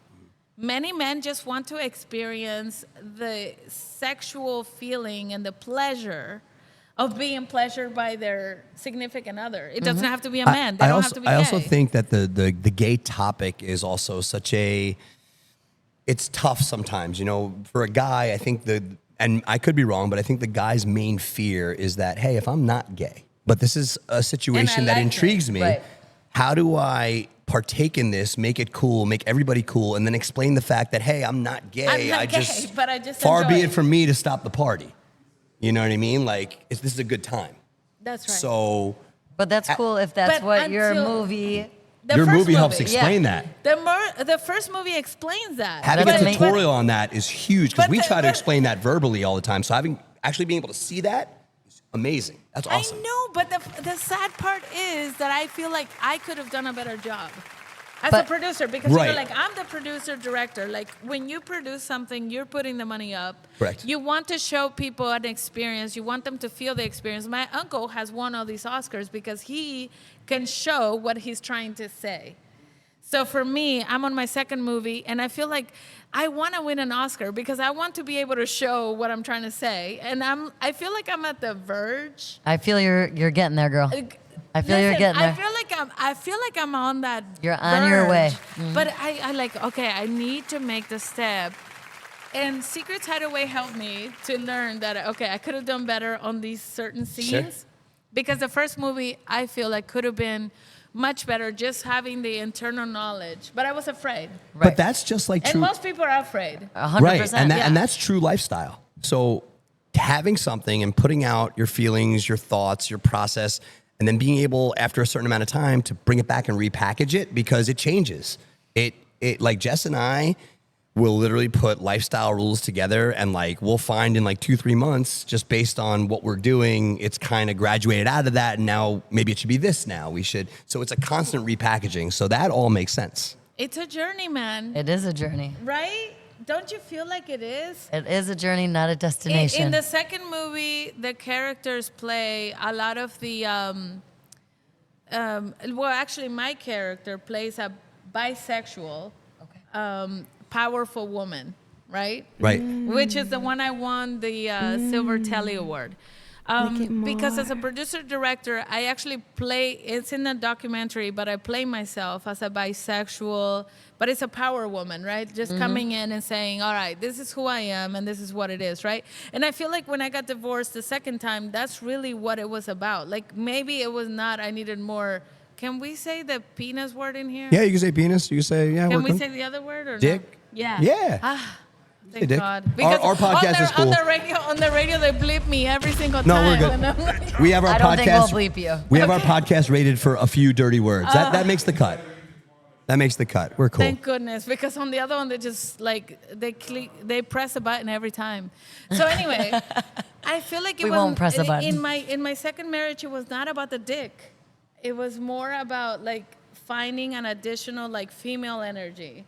Many men just want to experience the sexual feeling and the pleasure of being pleasured by their significant other. It doesn't have to be a man. They don't have to be gay. I also think that the gay topic is also such a, it's tough sometimes, you know, for a guy. I think and I could be wrong, but I think the guy's main fear is that, hey, if I'm not gay, but this is a situation that like it. intrigues me. Right. How do I partake in this, make it cool, make everybody cool, and then explain the fact that, hey, I'm not gay. I'm not gay, but I just far enjoy be it. it from me to stop the party. You know what I mean? Like, this is a good time. That's right. So But that's cool if that's But what your until- movie. The your first movie helps explain yeah. that. The first movie explains that. Having That's a amazing. tutorial on that is huge, because But we the- try to but- explain that verbally all the time. So actually being able to see that is amazing. That's awesome. I know, but the sad part is that I feel like I could have done a better job as a But- producer, because Right. you're like, I'm the producer director. Like, when you produce something, you're putting the money up. Correct. You want to show people an experience. You want them to feel the experience. My uncle has won all these Oscars because he can show what he's trying to say. So for me, I'm on my second movie, and I feel like I want to win an Oscar because I want to be able to show what I'm trying to say. And I feel like I'm at the verge. I feel you're getting there, girl. I feel you're Listen, getting there. I feel like I'm on that. You're on your way. But I like, okay, I need to make the step And Secrets Hideaway helped me to learn that, okay, I could have done better on these certain scenes. Sure. Because the first movie, I feel like could have been much better just having the internal knowledge. But I was afraid. Right. But that's just like And true. most people are afraid. 100%. Right, and Yeah. and that's true lifestyle. So having something and putting out your feelings, your thoughts, your process, and then being able after a certain amount of time to bring it back and repackage it because it changes. It like Jess and I will literally put lifestyle rules together and like we'll find in like 2-3 months just based on what we're doing, it's kind of graduated out of that and now maybe it should be this now. So it's a constant repackaging. So that all makes sense. It's a journey, man. It is a journey. Right? Don't you feel like it is? It is a journey, not a destination. In the second movie, the characters play a lot of the. Well, actually, my character plays a bisexual, powerful woman, right? Right. Which is the one I won the Silver Telly Award. Because as a producer director, I actually play, it's in the documentary, but I play myself as a bisexual, but it's a power woman, right? Just coming in and saying, all right, this is who I am and this is what it is, right? And I feel like when I got divorced the second time, that's really what it was about. Like maybe it was not, I needed more. Can we say the penis word in here? Yeah, you can say penis. You can say, yeah, Can we're we cool. say the other word or Dick? no? Yeah. Yeah. Thank Dick. God. Our podcast is cool. On the radio, they bleep me every single No, time. we're good. And I'm like, We have our I don't think podcast. we'll bleep you. We have our podcast rated for a few dirty words. That makes the cut. That makes the cut. We're cool. Thank goodness, because on the other one they just like they press a button every time. So anyway, I feel like it We was won't press a button. in my second marriage. It was not about the dick. It was more about like finding an additional like female energy.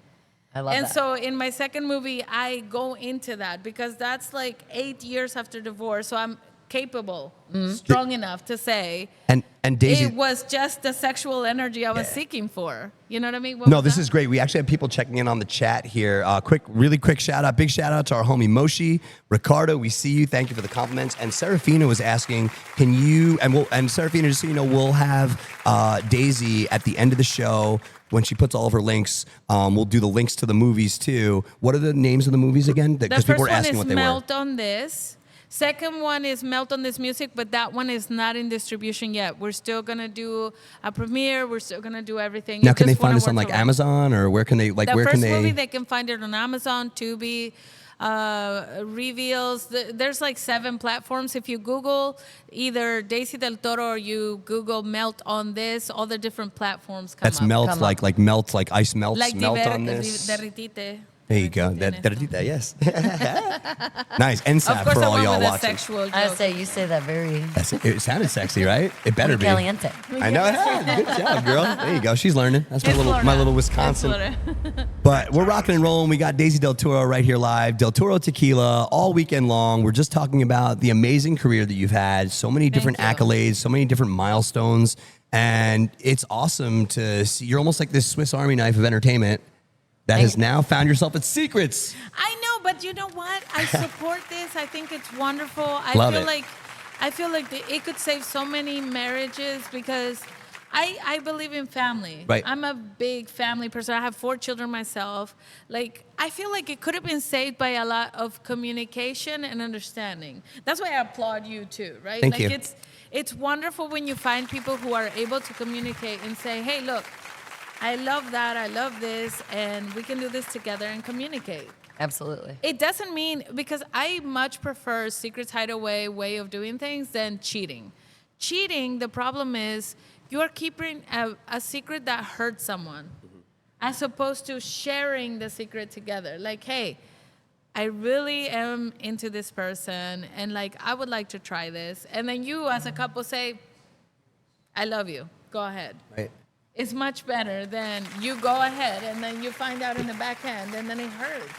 I love And that. so in my second movie, I go into that because that's like 8 years after divorce. So I'm capable, strong enough to say And Daisy. it was just the sexual energy I was seeking for. You know what I mean? No, this is great. We actually have people checking in on the chat here. Really quick shout out. Big shout out to our homie Moshi, Ricardo. We see you. Thank you for the compliments. And Serafina was asking, can you, and Serafina, just so you know, we'll have Deisi at the end of the show when she puts all of her links. We'll do the links to the movies too. What are the names of the movies again? The Because first people were one asking is what they Melt were. on This. Second one is Melt on This Music, but that one is not in distribution yet. We're still gonna do a premiere. We're still gonna do everything. Now, You can they just wanna find us on work like around. Amazon or where can they, like, The where first can movie, they? they can find it on Amazon, Tubi, Reveals. There's like 7 platforms. If you Google either Desi del Toro or you Google Melt on This, all the different platforms come That's up. melt, Come like melt, like ice melts, Like melt on this. derritite. There you go. Derritite. That, yes. Nice. Of NSAP course, for I all went y'all with a watching. sexual joke. I say you say that very It sounded sexy, right? It better be. caliente. I know. Yeah, good job, girl. There you go. She's learning. That's my It's little, Florida. Wisconsin. It's Florida. But we're rocking and rolling. We got Desi del Toro right here live. Del Toro Tequila all weekend long. We're just talking about the amazing career that you've had. So many different you. accolades, so many different milestones. And it's awesome to see. You're almost like this Swiss Army knife of entertainment that has now found yourself at Secrets. I know, but you know what? I support this. I think it's wonderful. Love I it. feel like it could save so many marriages because I believe in family. Right. I'm a big family person. I have 4 children myself. Like I feel like it could have been saved by a lot of communication and understanding. That's why I applaud you too, right? Thank like you. it's wonderful when you find people who are able to communicate and say, "Hey, look, I love that. I love this, and we can do this together and communicate." Absolutely. It doesn't mean, because I much prefer Secrets Hideaway way of doing things than cheating. Cheating, the problem is you're keeping a secret that hurts someone, as opposed to sharing the secret together. Like, hey, I really am into this person, and like I would like to try this. And then you as a couple say, I love you. Go ahead. Right. It's much better than you go ahead and then you find out in the back end and then it hurts.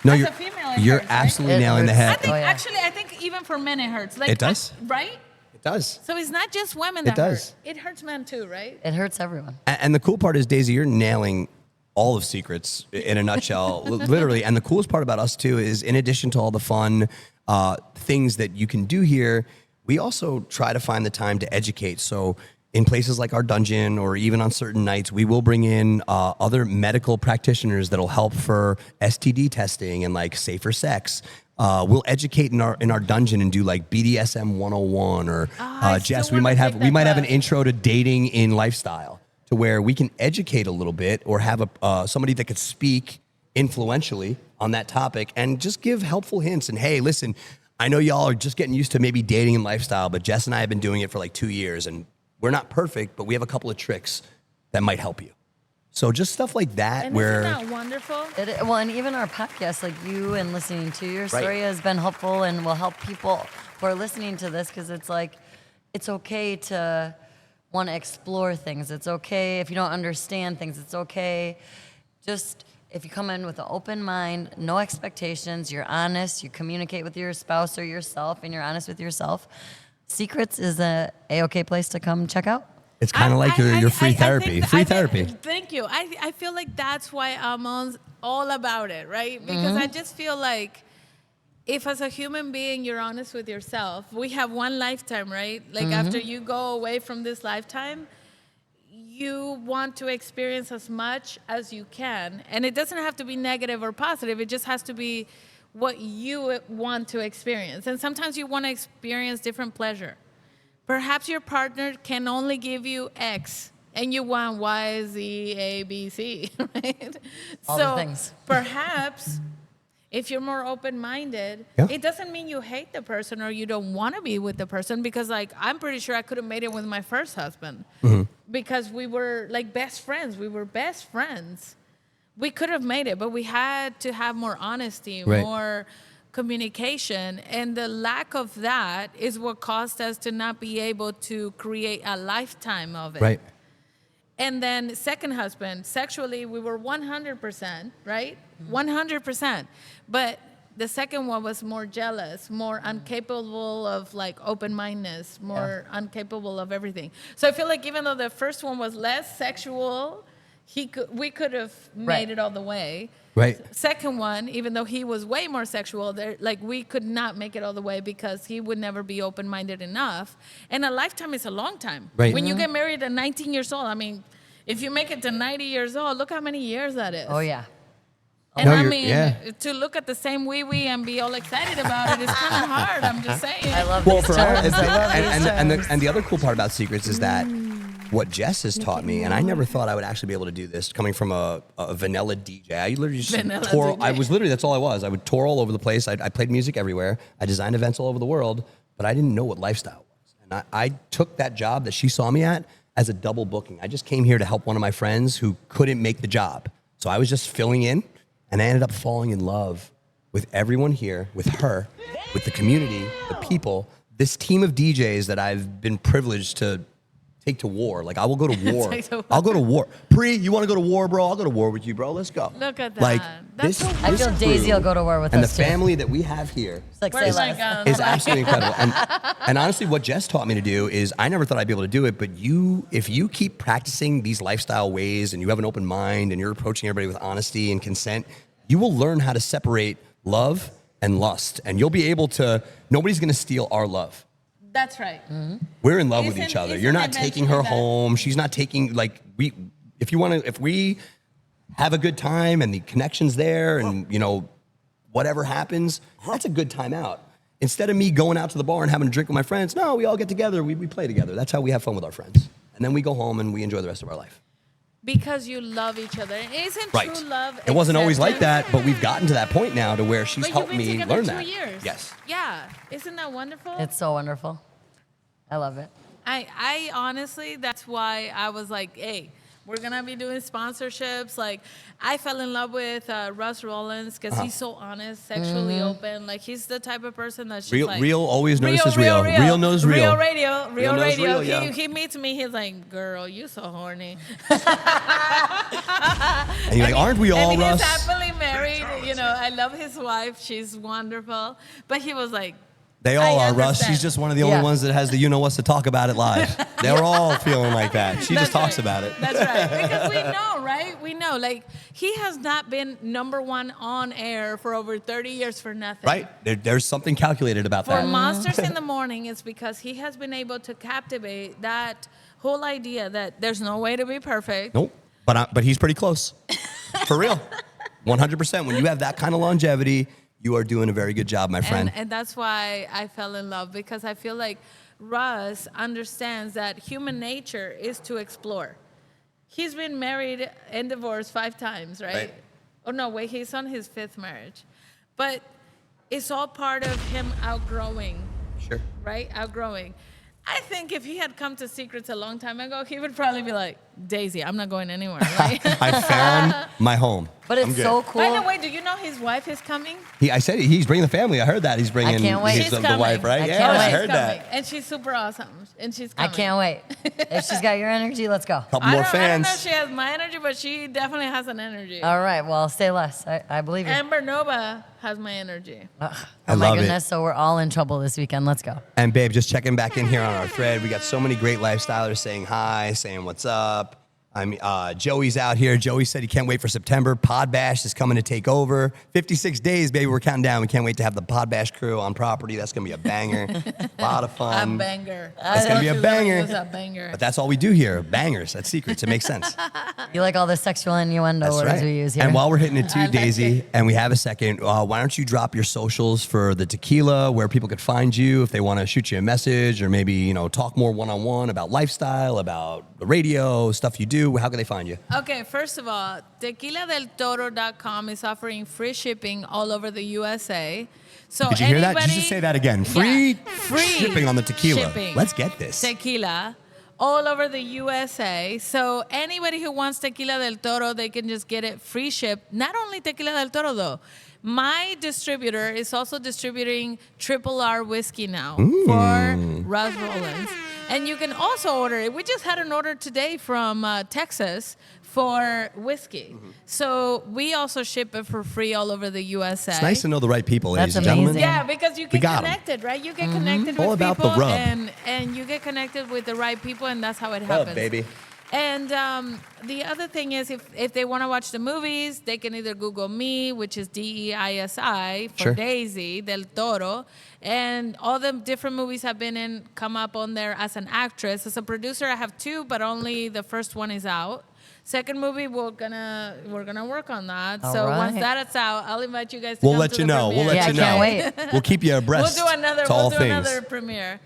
No, As you're, a female, it you're hurts, right? absolutely It nailing the hurts. I head. think Oh, yeah. I think even for men it hurts. Like It does? right? It does. So it's not just women It that does. hurt. It hurts men too, right? It hurts everyone. And the cool part is, Daisy, you're nailing all of Secrets in a nutshell, literally. And the coolest part about us too is, in addition to all the fun things that you can do here, we also try to find the time to educate. So in places like our dungeon or even on certain nights, we will bring in other medical practitioners that'll help for STD testing and like safer sex. We'll educate in our dungeon and do like BDSM 101 or Jess, we might have an intro to dating in lifestyle to where we can educate a little bit or have somebody that could speak influentially on that topic and just give helpful hints. And hey, listen, I know y'all are just getting used to maybe dating and lifestyle, but Jess and I have been doing it for like 2 years and we're not perfect, but we have a couple of tricks that might help you. So just stuff like that. And isn't that wonderful? Well, and even our podcast, like you and listening to your story has been helpful and will help people who are listening to this because it's like, it's okay to want to explore things. It's okay if you don't understand things. It's okay. Just if you come in with an open mind, no expectations, you're honest, you communicate with your spouse or yourself, and you're honest with yourself. Secrets is a okay place to come check out. It's kind of like your free therapy. Thank you. I feel like that's why I'm all about it, right? Because I just feel like if as a human being you're honest with yourself, we have one lifetime, right? Like after you go away from this lifetime, you want to experience as much as you can. And it doesn't have to be negative or positive. It just has to be what you want to experience. And sometimes you want to experience different pleasure. Perhaps your partner can only give you X and you want Y, Z, A, B, C, right? All the things. Perhaps if you're more open-minded, it doesn't mean you hate the person or you don't want to be with the person because like I'm pretty sure I could have made it with my first husband because we were like best friends. We were best friends. We could have made it, but we had to have more honesty, more communication, and the lack of that is what caused us to not be able to create a lifetime of it. Right. And then second husband, sexually, we were 100%, right? 100%. But the second one was more jealous, more incapable of like open-mindedness, more incapable of everything. So I feel like even though the first one was less sexual, we could have made it all the way. Right. Second one, even though he was way more sexual, like we could not make it all the way because he would never be open-minded enough. And a lifetime is a long time. Right. When you get married at 19 years old, I mean, if you make it to 90 years old, look how many years that is. Oh, yeah. And I mean, to look at the same wee-wee and be all excited about it is kind of hard. I'm just saying. I love these terms. And the other cool part about Secrets is that what Jess has taught me, and I never thought I would actually be able to do this, coming from a vanilla DJ. I literally just tour. I was literally, that's all I was. I would tour all over the place. I played music everywhere. I designed events all over the world, but I didn't know what lifestyle was. And I took that job that she saw me at as a double booking. I just came here to help one of my friends who couldn't make the job. So I was just filling in, and I ended up falling in love with everyone here, with her, with the community, the people, this team of DJs that I've been privileged to take to war. Like, I will go to war. I'll go to war. Pri, you want to go to war, bro? I'll go to war with you, bro. Let's go. Look at that. Like, That's so I feel Daisy will go to war with and us, the family that we have here It's like, say Where's my less. gun? is absolutely incredible. And honestly, what Jess taught me to do is I never thought I'd be able to do it, but if you keep practicing these lifestyle ways and you have an open mind and you're approaching everybody with honesty and consent, you will learn how to separate love and lust. And you'll be able to, nobody's going to steal our love. That's right. We're in love with each other. You're not taking her home. She's not taking, like, if we have a good time and the connection's there and, whatever happens, that's a good time out. Instead of me going out to the bar and having a drink with my friends, no, we all get together. We play together. That's how we have fun with our friends. And then we go home and we enjoy the rest of our life. Because you love each other. Isn't true love It wasn't always like acceptance? that, but we've gotten to that point now to where she's But helped you've been me together learn 2 that. years. Yes. Yeah. Isn't that wonderful? It's so wonderful. I love it. I honestly, that's why I was like, hey, we're going to be doing sponsorships. Like, I fell in love with Russ Rollins because he's so honest, sexually open. Like, he's the type of person that's just like... Real always notices real. Real knows real. Real knows radio. real, yeah. He meets me, he's like, girl, you so horny. And you're like, aren't we all, and Russ? he's happily married. I love his wife. She's wonderful. But he was like, They all I are, Russ. understand. She's just one of the only Yeah. ones that has the you-know-what's to talk about it live. They're all feeling like that. She just talks about it. That's right. Because we know, right? We know. Like, he has not been #1 on air for over 30 years for nothing. Right? There's something calculated about For that. Monsters in the Morning, it's because he has been able to captivate that whole idea that there's no way to be perfect. Nope. But he's pretty close. For real. 100%. When you have that kind of longevity, you are doing a very good job, my friend. And that's why I fell in love, because I feel like Russ understands that human nature is to explore. He's been married and divorced 5 times, right? Oh, no, wait, he's on his 5th marriage. But it's all part of him outgrowing, Sure. right? Outgrowing. I think if he had come to Secrets a long time ago, he would probably be like, Daisy, I'm not going anywhere. Like, I found my home. But I'm it's good. so cool. by the way, do you know his wife is coming? I said he's bringing the family. I heard that. He's bringing can't wait. She's the coming. wife, right? I Yeah, can't I wait. She's heard coming. that. And she's super awesome. And she's I coming. can't wait. If she's got your energy, let's go. Couple more I don't know fans. if she has my energy, but she definitely has an energy. All right, well, say less. I believe you. Amber Nova has my energy. Oh I my love it. goodness, so we're all in trouble this weekend. Let's go. And babe, just checking back in here on our thread. We got so many great lifestylers saying hi, saying what's up. Joey's out here. Joey said he can't wait for September. Pod Bash is coming to take over. 56 days, baby. We're counting down. We can't wait to have the Pod Bash crew on property. That's going to be a banger. A lot of A fun. banger. That's going to be a banger. Use a banger. But that's all we do here. Bangers. That's secrets. It makes sense. You like all the sexual innuendo That's words right. we use here. And while we're hitting it too, I like Daisy, it. and we have a second, why don't you drop your socials for the tequila, where people could find you if they want to shoot you a message or maybe, talk more one-on-one about lifestyle, about the radio, stuff you do. How can they find you? Okay, first of all, tequiladeltoro.com is offering free shipping all over the USA. So Did you hear that? anybody, Just say that again. Free shipping on the tequila. shipping. Let's get this. Tequila all over the USA. So anybody who wants Tequila del Toro, they can just get it free shipped. Not only Tequila del Toro, though. My distributor is also distributing Triple R whiskey now for Russ Rollins. And you can also order it. We just had an order today from Texas for whiskey. So we also ship it for free all over the USA. It's nice to know the right people, ladies That's and gentlemen. amazing. Yeah, because you We get got 'em. connected, right? You get connected All with about the people, rub. and you get connected with the right people, and that's how it Rub, happens. baby. And the other thing is, if they want to watch the movies, they can either Google me, which is DEISI for Sure. Daisy del Toro, and all the different movies I've been in come up on there as an actress. As a producer, I have 2, but only the first one is out. Second movie, we're gonna work on that. All So once right. that is out, I'll invite you guys to We'll come let to you the know. We'll premiere. let Yeah, you I know. can't wait. We'll keep you abreast We'll do another. to all We'll do things. another premiere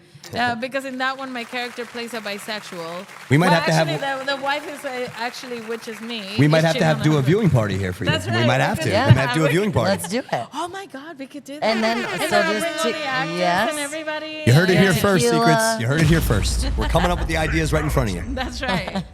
because in that one my character plays a bisexual. We might Well, have to have- actually, the wife is actually, which is me. We might is have to cheating on do the a husband. viewing party here for you. That's We right, might we have could to. do We that. might have to do a viewing party. Let's do it. Oh my God, we could do that. And then, and so then I'll just bring all to- the actors yes. and everybody. You heard it and- here first, Tequila. Secrets. You heard it here first. We're coming up with the ideas right in front of you. That's right.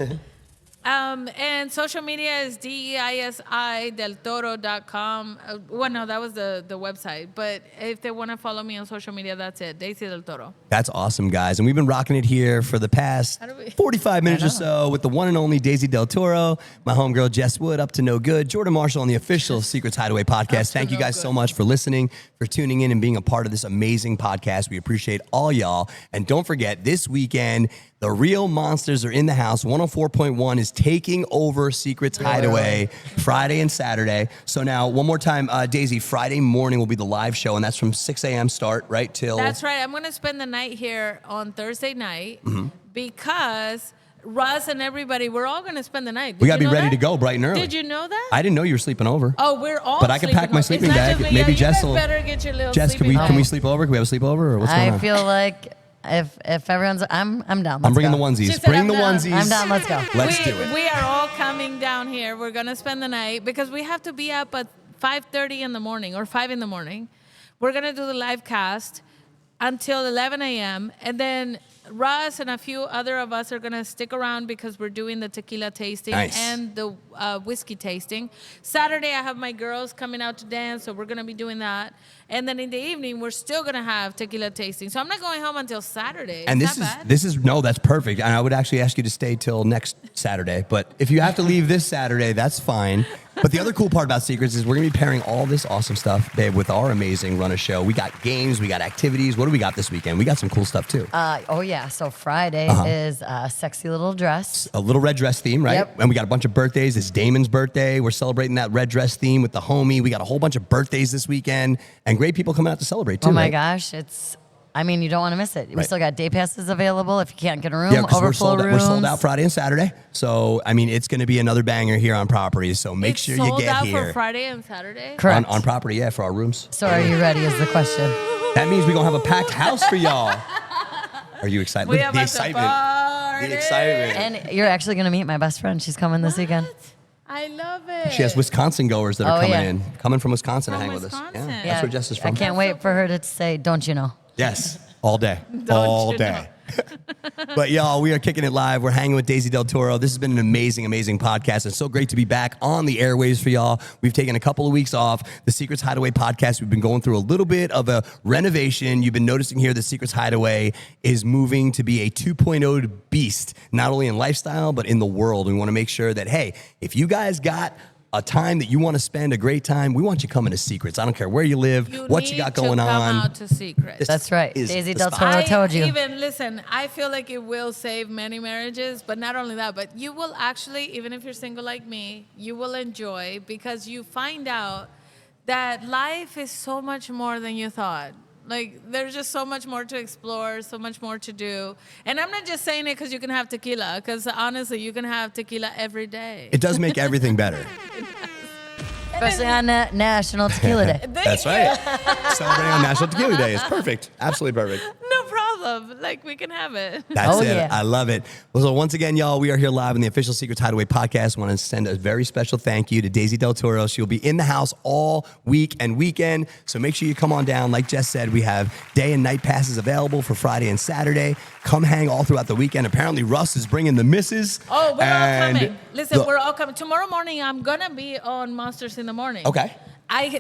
And social media is DEISI-deltoro.com. Well, no, that was the website. But if they want to follow me on social media, that's it. Deisi del Toro. That's awesome, guys. And we've been rocking it here for the past How do we- 45 minutes or so with the one and only Desi del Toro, my homegirl Jess Wood, Up to No Good, Jordan Marshall on the official Secrets Hideaway podcast. Thank you No guys Good. so much for listening, for tuning in and being a part of this amazing podcast. We appreciate all y'all. And don't forget, this weekend, the real monsters are in the house. 104.1 is taking over Secrets Hideaway Friday and Saturday. So now, one more time, Daisy, Friday morning will be the live show, and that's from 6 a.m. start, right, till... That's right. I'm going to spend the night here on Thursday night Mm-hmm. because Russ and everybody, we're all going to spend the night. We Did got to you be know ready that? to go bright and early. Did you know that? I didn't know you were sleeping over. Oh, we're all. But I can pack my sleeping sleeping over. It's bag. not just me. Maybe Yeah, Jess you will- guys better get your little Jess, can we sleeping can we bag. sleep over? Can we have a sleepover, or what's going I on? feel like if everyone's, I'm down. I'm Let's bringing go. the onesies. She said Bring I'm the down. onesies. I'm down. Let's go. Let's we, do it. We are all coming down here. We're going to spend the night because we have to be up at 5:30 in the morning or 5 in the morning. We're going to do the live cast until 11 a.m. And then Russ and a few other of us are going to stick around because we're doing the tequila tasting Nice. and the whiskey tasting. Saturday, I have my girls coming out to dance, so we're going to be doing that. And then in the evening, we're still going to have tequila tasting. So I'm not going home until Saturday. And Is that bad? this is no, that's perfect. And I would actually ask you to stay till next Saturday. But if you have to leave this Saturday, that's fine. But the other cool part about Secrets is we're going to be pairing all this awesome stuff, babe, with our amazing Run a Show. We got games, we got activities. What do we got this weekend? We got some cool stuff too. Oh yeah, so Friday is a sexy little dress. A little red dress theme, right? Yep. And we got a bunch of birthdays. It's Damon's birthday. We're celebrating that red dress theme with the homie. We got a whole bunch of birthdays this weekend and great people coming out to celebrate too. Oh my right? gosh, you don't want to miss it. We Right. still got day passes available if you can't get a room. Yeah, because Overflow we're rooms. sold out Friday and Saturday. So, I mean, it's going to be another banger here on property. So make sure you get sold out here. for Friday and Saturday. Correct. On property, yeah, for our rooms. So are you ready is the question. That means we're going to have a packed house for y'all. Are you excited? We Look, have the a excitement. party. The excitement. And you're actually going to meet my best friend. She's coming this weekend. I love it. She has Wisconsin goers that are coming yeah. in, coming from Wisconsin to From hang with us. Wisconsin. Yeah, Yeah, that's where Jess is I from. can't wait for her to say, don't you know? Yes, all day, Don't all you day. But y'all, we are kicking it live. We're hanging with Desi del Toro. This has been an amazing, amazing podcast. It's so great to be back on the airwaves for y'all. We've taken a couple of weeks off. The Secrets Hideaway podcast, we've been going through a little bit of a renovation. You've been noticing here the Secrets Hideaway is moving to be a 2.0 beast, not only in lifestyle, but in the world. We want to make sure that, hey, if you guys got a time that you want to spend a great time, we want you coming to Secrets. I don't care where you live, what you got going to come on. out to Secrets. That's right. is Daisy the Del spot. Toro told you. Listen, I feel like it will save many marriages, but not only that, but you will actually, even if you're single like me, you will enjoy because you find out that life is so much more than you thought. Like, there's just so much more to explore, so much more to do. And I'm not just saying it because you can have tequila, because honestly, you can have tequila every day. It does make everything better. Especially on National Tequila Day. That's right. Celebrating on National Tequila Day is perfect. Absolutely perfect. No problem. Like, we can have it. That's Oh, it. yeah. I love it. Well, so once again, y'all, we are here live in the official Secrets Hideaway podcast. I want to send a very special thank you to Desi del Toro. She'll be in the house all week and weekend. So make sure you come on down. Like Jess said, we have day and night passes available for Friday and Saturday. Come hang all throughout the weekend. Apparently, Russ is bringing the missus. Oh, we're all and coming. Listen, the- we're all coming. Tomorrow morning, I'm going to be on Monsters in the Morning. Okay.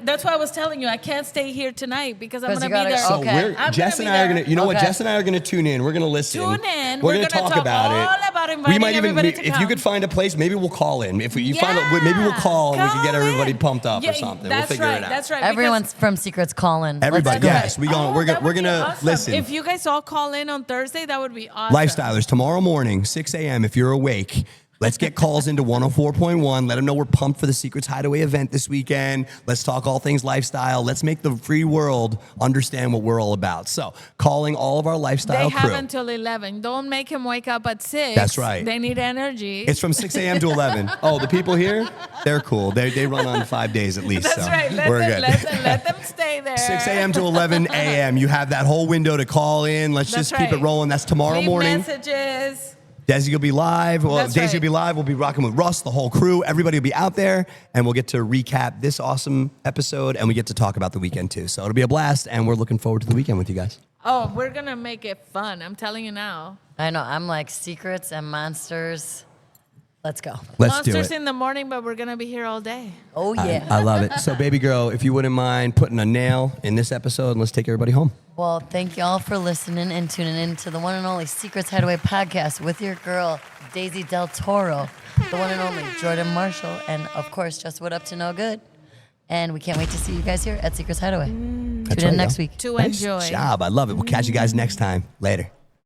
That's why I was telling you, I can't stay here tonight because I'm 'Cause going you to be gotta- there. So Okay. I'm Jess gonna and be I are there. going to, you know what? Okay. Jess and I are going to tune in. We're going to listen. Tune in. We're We're going to gonna talk talk about all it. about We inviting might even, everybody to if you come. could find a place, maybe we'll call in. If you find, Yeah. maybe we'll call and we can get Call everybody in. pumped up Yeah, or something. We'll That's figure right. it out. That's right. Everyone's from Secrets calling. Everybody, Let's do yes. it. We're going That to would be awesome. listen. If you guys all call in on Thursday, that would be awesome. Lifestylers, tomorrow morning, 6 a.m., if you're awake, let's get calls into 104.1. Let them know we're pumped for the Secrets Hideaway event this weekend. Let's talk all things lifestyle. Let's make the free world understand what we're all about. So, calling all of our lifestyle They have crew. until 11. Don't make him wake up at 6. That's right. They need energy. It's from 6 a.m. to 11. Oh, the people here, they're cool. They run on 5 days at least. That's so right. we're good. Let them stay there. 6 a.m. to 11 a.m. You have that whole window to call in. Let's That's just keep right. it rolling. That's tomorrow Leave morning. messages. Desi will be live. Well, That's Desi right. will be live. We'll be rocking with Russ, the whole crew. Everybody will be out there, and we'll get to recap this awesome episode, and we get to talk about the weekend too. So it'll be a blast, and we're looking forward to the weekend with you guys. Oh, we're going to make it fun. I'm telling you now. I know. I'm like Secrets and Monsters. Let's go. Let's do Monsters it. in the morning, but we're going to be here all day. Oh, yeah. I love it. So, baby girl, if you wouldn't mind putting a nail in this episode, and let's take everybody home. Well, thank y'all for listening and tuning in to the one and only Secrets Hideaway podcast with your girl, Desi del Toro, the one and only Jordan Marshall, and of course, Just What Up to No Good. And we can't wait to see you guys here at Secrets Hideaway. Tune That's in right, next y'all. week. To Nice enjoy. job. I love it. We'll catch you guys next time. Later.